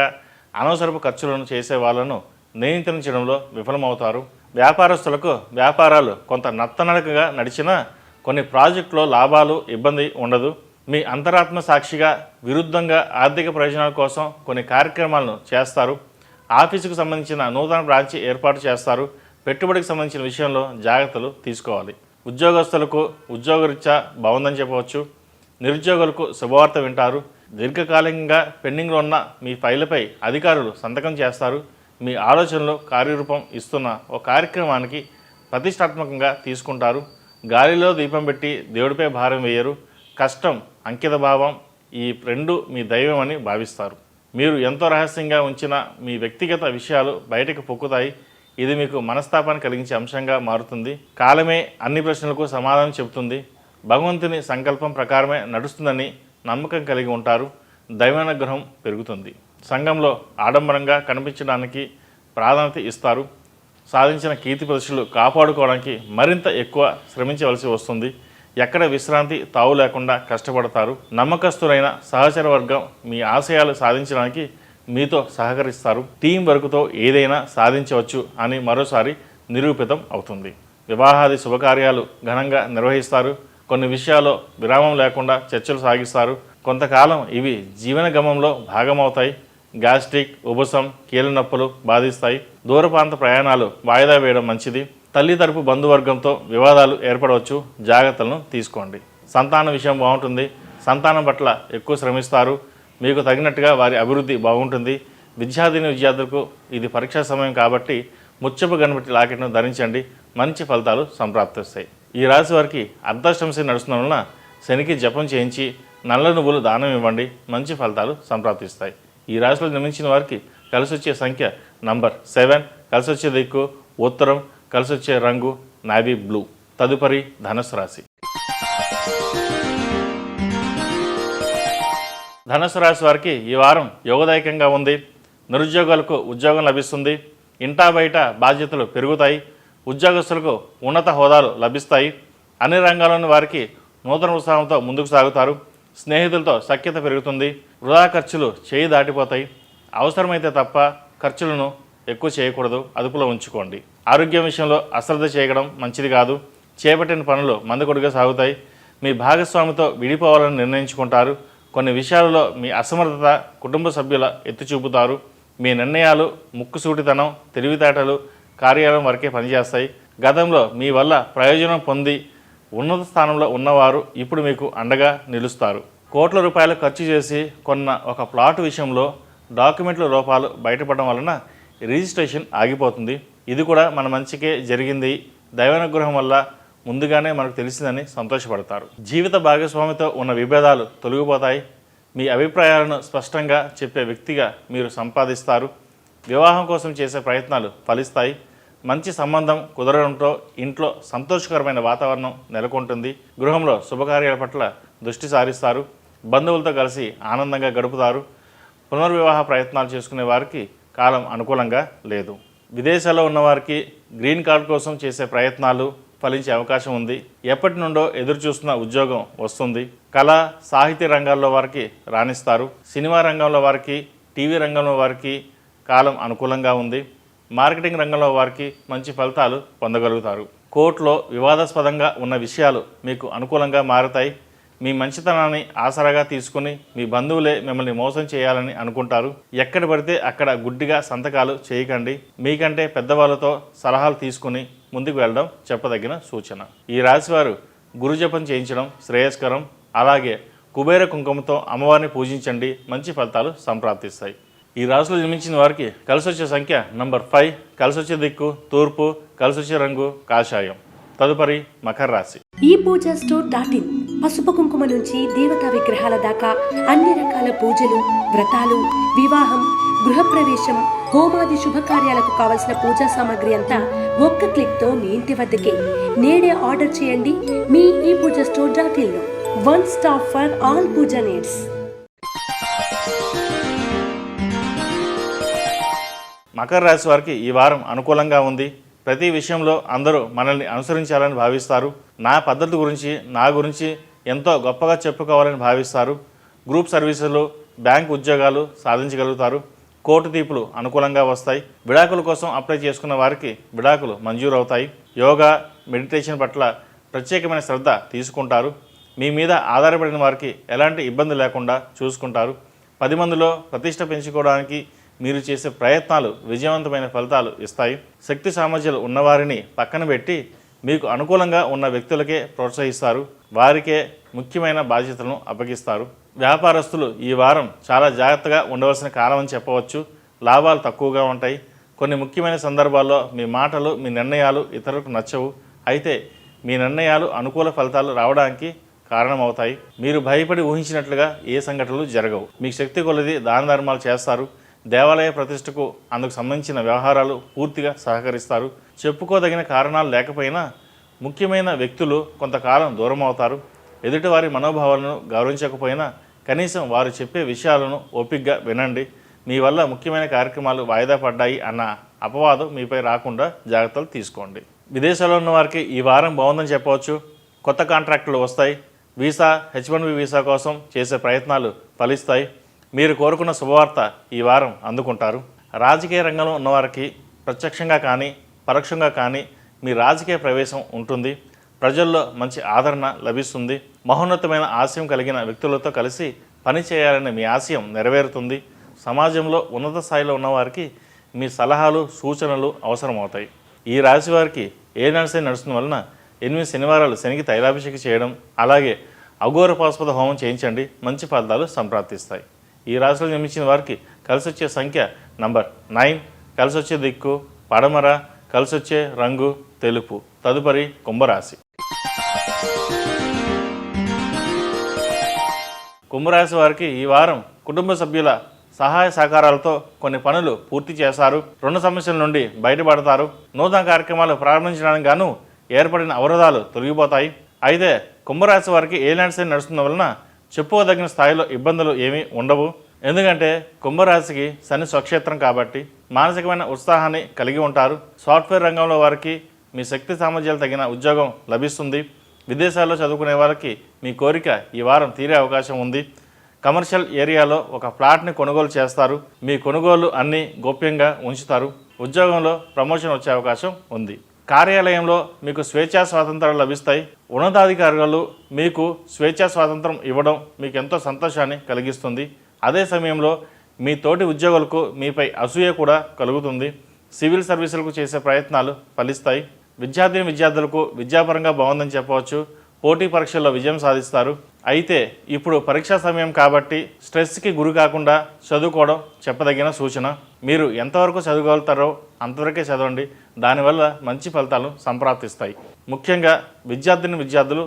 అనవసరపు ఖర్చులను చేసే వాళ్ళను నియంత్రించడంలో విఫలమవుతారు. వ్యాపారస్తులకు వ్యాపారాలు కొంత నత్తనడకగా నడిచినా కొన్ని ప్రాజెక్టులో లాభాలు ఇబ్బంది ఉండదు. మీ అంతరాత్మ సాక్షిగా విరుద్ధంగా ఆర్థిక ప్రయోజనాల కోసం కొన్ని కార్యక్రమాలను చేస్తారు. ఆఫీసుకు సంబంధించిన నూతన బ్రాంచి ఏర్పాటు చేస్తారు. పెట్టుబడికి సంబంధించిన విషయంలో జాగ్రత్తలు తీసుకోవాలి. ఉద్యోగస్తులకు ఉద్యోగరీత్యా బాగుందని చెప్పవచ్చు. నిరుద్యోగులకు శుభవార్త వింటారు. దీర్ఘకాలికంగా పెండింగ్లో ఉన్న మీ ఫైళ్లపై అధికారులు సంతకం చేస్తారు. మీ ఆలోచనలో కార్యరూపం ఇస్తున్న ఒక కార్యక్రమానికి ప్రతిష్టాత్మకంగా తీసుకుంటారు. గాలిలో దీపం పెట్టి దేవుడిపై భారం వేయరు. కష్టం, అంకిత భావం ఈ రెండు మీ దైవం అని భావిస్తారు. మీరు ఎంతో రహస్యంగా ఉంచిన మీ వ్యక్తిగత విషయాలు బయటకు పొక్కుతాయి. ఇది మీకు మనస్తాపాన్ని కలిగించే అంశంగా మారుతుంది. కాలమే అన్ని ప్రశ్నలకు సమాధానం చెబుతుంది. భగవంతుని సంకల్పం ప్రకారమే నడుస్తుందని నమ్మకం కలిగి ఉంటారు. దైవానుగ్రహం పెరుగుతుంది. సంఘంలో ఆడంబరంగా కనిపించడానికి ప్రాధాన్యత ఇస్తారు. సాధించిన కీర్తి ప్రతిష్టలు కాపాడుకోవడానికి మరింత ఎక్కువ శ్రమించవలసి వస్తుంది. ఎక్కడ విశ్రాంతి తావు లేకుండా కష్టపడతారు. నమ్మకస్తులైన సహచర వర్గం మీ ఆశయాలు సాధించడానికి మీతో సహకరిస్తారు. టీం వర్క్తో ఏదైనా సాధించవచ్చు అని మరోసారి నిరూపితం అవుతుంది. వివాహాది శుభకార్యాలు ఘనంగా నిర్వహిస్తారు. కొన్ని విషయాల్లో విరామం లేకుండా చర్చలు సాగిస్తారు. కొంతకాలం ఇవి జీవన గమంలో భాగమవుతాయి. గ్యాస్ట్రిక్, ఉబసం, కీళ్ళ నొప్పులు బాధిస్తాయి. దూర ప్రాంత ప్రయాణాలు వాయిదా వేయడం మంచిది. తల్లి తరపు బంధువర్గంతో వివాదాలు ఏర్పడవచ్చు. జాగ్రత్తలను తీసుకోండి. సంతాన విషయం బాగుంటుంది. సంతానం పట్ల ఎక్కువ శ్రమిస్తారు. మీకు తగినట్టుగా వారి అభివృద్ధి బాగుంటుంది. విద్యార్థులకు ఇది పరీక్షా సమయం కాబట్టి ముచ్చపు గణపతి లాకెట్ను ధరించండి. మంచి ఫలితాలు సంప్రాప్తిస్తాయి. ఈ రాశి వారికి అర్ధాష్టమి నడుస్తున్న వలన శనికి జపం చేయించి నల్ల నువ్వులు దానం ఇవ్వండి. మంచి ఫలితాలు సంప్రాప్తిస్తాయి. ఈ రాశిలో జన్మించిన వారికి కలిసి వచ్చే సంఖ్య నంబర్ 7, కలిసి వచ్చే దిక్కు ఉత్తరం, కలిసి వచ్చే రంగు నావీ బ్లూ. తదుపరి ధనుసు రాశి. ధనుసు రాశి వారికి ఈ వారం యోగదాయకంగా ఉంది. నిరుద్యోగులకు ఉద్యోగం లభిస్తుంది. ఇంటా బయట బాధ్యతలు పెరుగుతాయి. ఉద్యోగస్తులకు ఉన్నత హోదాలు లభిస్తాయి. అన్ని రంగాల్లోని వారికి నూతన ఉత్సాహంతో ముందుకు సాగుతారు. స్నేహితులతో సఖ్యత పెరుగుతుంది. వృధా ఖర్చులు చేయి దాటిపోతాయి. అవసరమైతే తప్ప ఖర్చులను ఎక్కువ చేయకూడదు. అదుపులో ఉంచుకోండి. ఆరోగ్యం విషయంలో అశ్రద్ధ చేయడం మంచిది కాదు. చేపట్టిన పనులు మందకొడిగా సాగుతాయి. మీ భాగస్వామితో విడిపోవాలని నిర్ణయించుకుంటారు. కొన్ని విషయాలలో మీ అసమర్థత కుటుంబ సభ్యుల ఎత్తి చూపుతారు. మీ నిర్ణయాలు ముక్కుసూటితనం, తెలివితేటలు కార్యాలయం వరకే పనిచేస్తాయి. గతంలో మీ వల్ల ప్రయోజనం పొంది ఉన్నత స్థానంలో ఉన్నవారు ఇప్పుడు మీకు అండగా నిలుస్తారు. కోట్ల రూపాయలు ఖర్చు చేసి కొన్న ఒక ప్లాట్ విషయంలో డాక్యుమెంట్ల లోపాలు బయటపడడం వలన రిజిస్ట్రేషన్ ఆగిపోతుంది. ఇది కూడా మన మంచికే జరిగింది, దైవానుగ్రహం వల్ల ముందుగానే మనకు తెలిసిందని సంతోషపడతారు. జీవిత భాగస్వామితో ఉన్న విభేదాలు తొలగిపోతాయి. మీ అభిప్రాయాలను స్పష్టంగా చెప్పే వ్యక్తిగా మీరు సంపాదిస్తారు. వివాహం కోసం చేసే ప్రయత్నాలు ఫలిస్తాయి. మంచి సంబంధం కుదరడంతో ఇంట్లో సంతోషకరమైన వాతావరణం నెలకొంటుంది. గృహంలో శుభకార్యాల పట్ల దృష్టి సారిస్తారు. బంధువులతో కలిసి ఆనందంగా గడుపుతారు. పునర్వివాహ ప్రయత్నాలు చేసుకునే వారికి కాలం అనుకూలంగా లేదు. విదేశాల్లో ఉన్నవారికి గ్రీన్ కార్డు కోసం చేసే ప్రయత్నాలు ఫలించే అవకాశం ఉంది. ఎప్పటి నుండో ఎదురు చూస్తున్న ఉద్యోగం వస్తుంది. కళ సాహిత్య రంగాల్లో వారికి రాణిస్తారు. సినిమా రంగంలో వారికి, టీవీ రంగంలో వారికి కాలం అనుకూలంగా ఉంది. మార్కెటింగ్ రంగంలో వారికి మంచి ఫలితాలు పొందగలుగుతారు. కోర్టులో వివాదాస్పదంగా ఉన్న విషయాలు మీకు అనుకూలంగా మారుతాయి. మీ మంచితనాన్ని ఆసరాగా తీసుకుని మీ బంధువులే మిమ్మల్ని మోసం చేయాలని అనుకుంటారు. ఎక్కడ పడితే అక్కడ గుడ్డిగా సంతకాలు చేయకండి. మీకంటే పెద్దవాళ్ళతో సలహాలు తీసుకుని ముందుకు వెళ్ళడం చెప్పదగిన సూచన. ఈ రాశివారు గురుజపం చేయించడం శ్రేయస్కరం. అలాగే కుబేర కుంకుమతో అమ్మవారిని పూజించండి, మంచి ఫలితాలు సంప్రాప్తిస్తాయి. ఈ రాశిలో జన్మించిన వారికి కలిసొచ్చే సంఖ్య నంబర్ 5, కలిసొచ్చే దిక్కు తూర్పు, కలిసొచ్చే రంగు కాషాయం. తదుపరి మకర రాశి. ఈ పూజా స్టోర్ .in పసుపు కుంకుమ నుంచి దేవతా విగ్రహాల దాకా అన్ని రకాల పూజలు, వ్రతాలు, వివాహం, గృహప్రవేశం, హోమాది శుభకార్యాలకు కావలసిన పూజా సామాగ్రి అంతా ఒక్క క్లిక్తో మీ ఇంటి వద్దకే. నేడే ఆర్డర్ చేయండి మీ ఈ పూజా స్టోర్ .in లో. One stop for all puja needs. మకర రాశి వారికి ఈ వారం అనుకూలంగా ఉంది. ప్రతి విషయంలో అందరూ మనల్ని అనుసరించాలని భావిస్తారు. నా పద్ధతి గురించి, నా గురించి ఎంతో గొప్పగా చెప్పుకోవాలని భావిస్తారు. గ్రూప్ సర్వీసులు, బ్యాంక్ ఉద్యోగాలు సాధించగలుగుతారు. కోర్టు తీర్పులు అనుకూలంగా వస్తాయి. విడాకుల కోసం అప్లై చేసుకున్న వారికి విడాకులు మంజూరు అవుతాయి. యోగా, మెడిటేషన్ పట్ల ప్రత్యేకమైన శ్రద్ధ తీసుకుంటారు. మీ మీద ఆధారపడిన వారికి ఎలాంటి ఇబ్బంది లేకుండా చూసుకుంటారు. 10 మందిలో ప్రతిష్ట పెంచుకోవడానికి మీరు చేసే ప్రయత్నాలు విజయవంతమైన ఫలితాలు ఇస్తాయి. శక్తి సామర్థ్యాలు ఉన్నవారిని పక్కన పెట్టి మీకు అనుకూలంగా ఉన్న వ్యక్తులకే ప్రోత్సహిస్తారు. వారికే ముఖ్యమైన బాధ్యతలను అప్పగిస్తారు. వ్యాపారస్తులు ఈ వారం చాలా జాగ్రత్తగా ఉండవలసిన కాలం అని చెప్పవచ్చు. లాభాలు తక్కువగా ఉంటాయి. కొన్ని ముఖ్యమైన సందర్భాల్లో మీ మాటలు, మీ నిర్ణయాలు ఇతరులకు నచ్చవు. అయితే మీ నిర్ణయాలు అనుకూల ఫలితాలు రావడానికి కారణమవుతాయి. మీరు భయపడి ఊహించినట్లుగా ఏ సంఘటనలు జరగవు. మీకు శక్తి కొలది దాన ధర్మాలు చేస్తారు. దేవాలయ ప్రతిష్టకు అందుకు సంబంధించిన వ్యవహారాలు పూర్తిగా సహకరిస్తారు. చెప్పుకోదగిన కారణాలు లేకపోయినా ముఖ్యమైన వ్యక్తులు కొంతకాలం దూరం అవుతారు. ఎదుటివారి మనోభావాలను గౌరవించకపోయినా కనీసం వారు చెప్పే విషయాలను ఓపికగా వినండి. మీ వల్ల ముఖ్యమైన కార్యక్రమాలు వాయిదా పడ్డాయి అన్న అపవాదం మీపై రాకుండా జాగ్రత్తలు తీసుకోండి. విదేశాల్లో ఉన్న వారికి ఈ వారం బాగుందని చెప్పవచ్చు. కొత్త కాంట్రాక్టులు వస్తాయి. వీసా, H1B వీసా కోసం చేసే ప్రయత్నాలు ఫలిస్తాయి. మీరు కోరుకున్న శుభవార్త ఈ వారం అందుకుంటారు. రాజకీయ రంగంలో ఉన్నవారికి ప్రత్యక్షంగా కానీ పరోక్షంగా కానీ మీ రాజకీయ ప్రవేశం ఉంటుంది. ప్రజల్లో మంచి ఆదరణ లభిస్తుంది. మహోన్నతమైన ఆశయం కలిగిన వ్యక్తులతో కలిసి పని చేయాలనే మీ ఆశయం నెరవేరుతుంది. సమాజంలో ఉన్నత స్థాయిలో ఉన్నవారికి మీ సలహాలు, సూచనలు అవసరమవుతాయి. ఈ రాశి వారికి ఏనాడు నడుస్తున్న వలన 8 శనివారాలు శనికి తైలాభిషేకం చేయడం, అలాగే అఘోరపాస్పద హోమం చేయించండి, మంచి ఫలితాలు సంప్రాప్తిస్తాయి. ఈ రాశిలో జన్మించిన వారికి కలిసొచ్చే సంఖ్య నంబర్ 9, కలిసొచ్చే దిక్కు పడమర, కలిసొచ్చే రంగు తెలుపు. తదుపరి కుంభరాశి. కుంభరాశి వారికి ఈ వారం కుటుంబ సభ్యుల సహాయ సహకారాలతో కొన్ని పనులు పూర్తి చేస్తారు. రుణ సమస్యల నుండి బయటపడతారు. నూతన కార్యక్రమాలు ప్రారంభించడానికి గాను ఏర్పడిన అవరోధాలు తొలగిపోతాయి. అయితే కుంభరాశి వారికి ఏలాంటి శని నడుస్తున్న వలన చెప్పుకోదగిన స్థాయిలో ఇబ్బందులు ఏమీ ఉండవు. ఎందుకంటే కుంభరాశికి శని స్వక్షేత్రం కాబట్టి మానసికమైన ఉత్సాహాన్ని కలిగి ఉంటారు. సాఫ్ట్వేర్ రంగంలో వారికి మీ శక్తి సామర్థ్యాలు తగిన ఉద్యోగం లభిస్తుంది. విదేశాల్లో చదువుకునే వారికి మీ కోరిక ఈ వారం తీరే అవకాశం ఉంది. కమర్షియల్ ఏరియాలో ఒక ప్లాట్ని కొనుగోలు చేస్తారు. మీ కొనుగోలు అన్నీ గోప్యంగా ఉంచుతారు. ఉద్యోగంలో ప్రమోషన్ వచ్చే అవకాశం ఉంది. కార్యాలయంలో మీకు స్వేచ్ఛా స్వాతంత్రాలు లభిస్తాయి. ఉన్నతాధికారులు మీకు స్వేచ్ఛా స్వాతంత్రం ఇవ్వడం మీకు ఎంతో సంతోషాన్ని కలిగిస్తుంది. అదే సమయంలో మీ తోటి ఉద్యోగులకు మీపై అసూయ కూడా కలుగుతుంది. సివిల్ సర్వీసులకు చేసే ప్రయత్నాలు ఫలిస్తాయి. విద్యార్థులకు విద్యాపరంగా బాగుందని చెప్పవచ్చు. పోటీ పరీక్షల్లో విజయం సాధిస్తారు. అయితే ఇప్పుడు పరీక్షా సమయం కాబట్టి స్ట్రెస్కి గురి కాకుండా చదువుకోవడం చెప్పదగిన సూచన. మీరు ఎంతవరకు చదవగలుగుతారో అంతవరకే చదవండి. దానివల్ల మంచి ఫలితాలు సంప్రాప్తిస్తాయి. ముఖ్యంగా విద్యార్థులు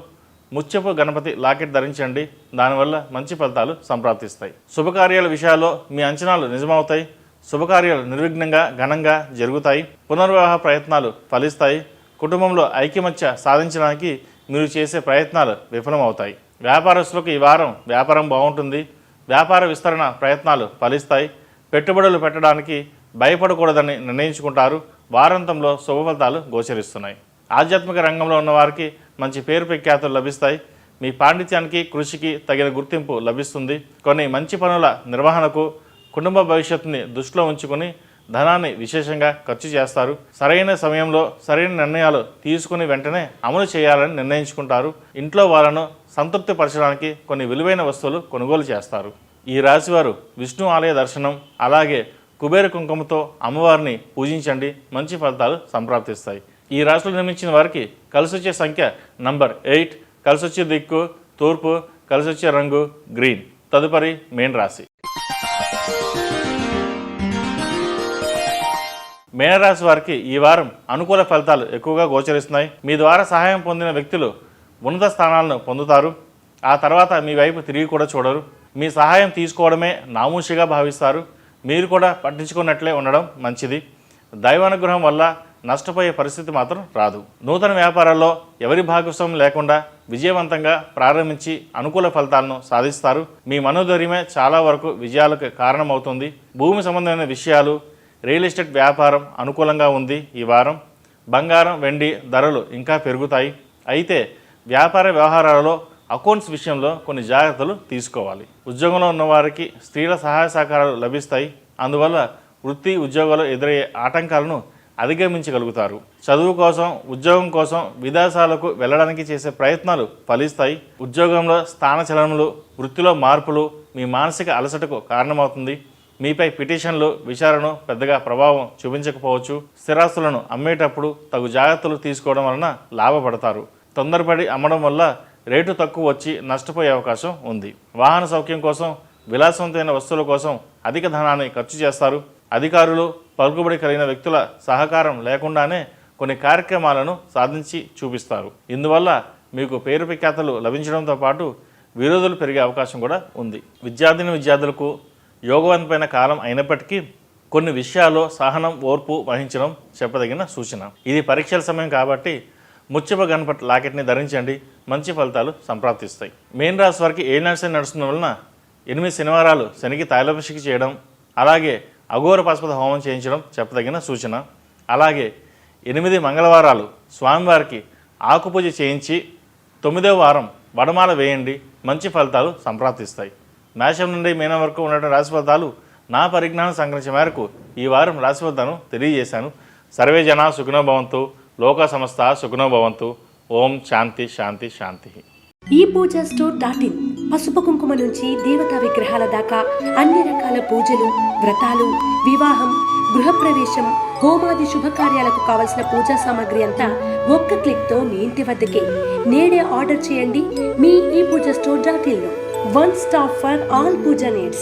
ముత్యపు గణపతి లాకెట్ ధరించండి. దానివల్ల మంచి ఫలితాలు సంప్రాప్తిస్తాయి. శుభకార్యాల విషయాల్లో మీ అంచనాలు నిజమవుతాయి. శుభకార్యాలు నిర్విఘ్నంగా ఘనంగా జరుగుతాయి. పునర్వివాహ ప్రయత్నాలు ఫలిస్తాయి. కుటుంబంలో ఐక్యమత్య సాధించడానికి మీరు చేసే ప్రయత్నాలు విఫలమవుతాయి. వ్యాపారస్తులకు ఈ వారం వ్యాపారం బాగుంటుంది. వ్యాపార విస్తరణ ప్రయత్నాలు ఫలిస్తాయి. పెట్టుబడులు పెట్టడానికి భయపడకూడదని నిర్ణయించుకుంటారు. వారాంతంలో శుభ ఫలితాలు గోచరిస్తున్నాయి. ఆధ్యాత్మిక రంగంలో ఉన్నవారికి మంచి పేరు ప్రఖ్యాతులు లభిస్తాయి. మీ పాండిత్యానికి కృషికి తగిన గుర్తింపు లభిస్తుంది. కొన్ని మంచి పనుల నిర్వహణకు కుటుంబ భవిష్యత్తుని దృష్టిలో ఉంచుకొని ధనాన్ని విశేషంగా ఖర్చు చేస్తారు. సరైన సమయంలో సరైన నిర్ణయాలు తీసుకుని వెంటనే అమలు చేయాలని నిర్ణయించుకుంటారు. ఇంట్లో వాళ్ళను సంతృప్తిపరచడానికి కొన్ని విలువైన వస్తువులు కొనుగోలు చేస్తారు. ఈ రాశివారు విష్ణు ఆలయ దర్శనం అలాగే కుబేర కుంకుమతో అమ్మవారిని పూజించండి. మంచి ఫలితాలు సంప్రాప్తిస్తాయి. ఈ రాశిలో నిర్మించిన వారికి కలిసొచ్చే సంఖ్య నంబర్ 8, కలిసొచ్చే దిక్కు తూర్పు, కలిసొచ్చే రంగు గ్రీన్. తదుపరి మేన్ రాశి. మేనరాశి వారికి ఈ వారం అనుకూల ఫలితాలు ఎక్కువగా గోచరిస్తున్నాయి. మీ ద్వారా సహాయం పొందిన వ్యక్తులు ఉన్నత స్థానాలను పొందుతారు. ఆ తర్వాత మీ వైపు తిరిగి కూడా చూడరు. మీ సహాయం తీసుకోవడమే నామూషిగా భావిస్తారు. మీరు కూడా పట్టించుకున్నట్లే ఉండడం మంచిది. దైవానుగ్రహం వల్ల నష్టపోయే పరిస్థితి మాత్రం రాదు. నూతన వ్యాపారాల్లో ఎవరి భాగస్వామ్యం లేకుండా విజయవంతంగా ప్రారంభించి అనుకూల ఫలితాలను సాధిస్తారు. మీ మనోధైర్యమే చాలా వరకు విజయాలకు కారణమవుతుంది. భూమి సంబంధమైన విషయాలు, రియల్ ఎస్టేట్ వ్యాపారం అనుకూలంగా ఉంది. ఈ వారం బంగారం, వెండి ధరలు ఇంకా పెరుగుతాయి. అయితే వ్యాపార వ్యవహారాలలో అకౌంట్స్ విషయంలో కొన్ని జాగ్రత్తలు తీసుకోవాలి. ఉద్యోగంలో ఉన్నవారికి స్త్రీల సహాయ సహకారాలు లభిస్తాయి. అందువల్ల వృత్తి ఉద్యోగాలు ఎదురయ్యే ఆటంకాలను అధిగమించగలుగుతారు. చదువు కోసం, ఉద్యోగం కోసం విదేశాలకు వెళ్ళడానికి చేసే ప్రయత్నాలు ఫలిస్తాయి. ఉద్యోగంలో స్థానచలనములు, వృత్తిలో మార్పులు మీ మానసిక అలసటకు కారణమవుతుంది. మీపై పిటిషన్లు, విచారణ పెద్దగా ప్రభావం చూపించకపోవచ్చు. స్థిరాస్తులను అమ్మేటప్పుడు తగు జాగ్రత్తలు తీసుకోవడం వలన లాభపడతారు. తొందరపడి అమ్మడం వల్ల రేటు తక్కువ వచ్చి నష్టపోయే అవకాశం ఉంది. వాహన సౌఖ్యం కోసం, విలాసవంతమైన వస్తువుల కోసం అధిక ధనాన్ని ఖర్చు చేస్తారు. అధికారులు, పలుకుబడి కలిగిన వ్యక్తుల సహకారం లేకుండానే కొన్ని కార్యక్రమాలను సాధించి చూపిస్తారు. ఇందువల్ల మీకు పేరు ప్రఖ్యాతలు లభించడంతో పాటు విరోధులు పెరిగే అవకాశం కూడా ఉంది. విద్యార్థులకు యోగవంతమైన కాలం అయినప్పటికీ కొన్ని విషయాల్లో సహనం, ఓర్పు వహించడం చెప్పదగిన సూచన. ఇది పరీక్షల సమయం కాబట్టి ముత్యపు గణపతి లాకెట్ని ధరించండి. మంచి ఫలితాలు సంప్రాప్తిస్తాయి. మేన్ రాశి వారికి ఏలినాటి శని నడుస్తున్న వలన 8 శనివారాలు శనికి తైలాభిషేకం చేయడం, అలాగే అఘోర పశుపత హోమం చేయించడం చెప్పదగిన సూచన. అలాగే 8 మంగళవారాలు స్వామివారికి ఆకుపూజ చేయించి 9వ వారం వడమాల వేయండి. మంచి ఫలితాలు సంప్రాప్తిస్తాయి. మేషం నుండి మీనం వరకు ఉన్నటువంటి రాశి ఫలితాలు నా పరిజ్ఞానం సంగ్రహించే మేరకు ఈ వారం రాశి ఫలితాలను తెలియజేశాను. సర్వే జనా సుఖినో భవంతు, లోక సమస్త సుఖినో భవంతు. ఓం శాంతి శాంతి శాంతి. ఈ పూజా స్టోర్.in పసుపు కుంకుమ నుంచి దేవతా విగ్రహాల దాకా అన్ని రకాల పూజలు, వ్రతాలు, వివాహం, గృహప్రవేశం, హోమాది శుభకార్యాలకు కావలసిన పూజా సామాగ్రి అంతా ఒక్క క్లిక్తో మీ ఇంటి వద్దకే. నేడే ఆర్డర్ చేయండి మీ ఈ పూజా స్టోర్.in లో. One stop for all puja needs.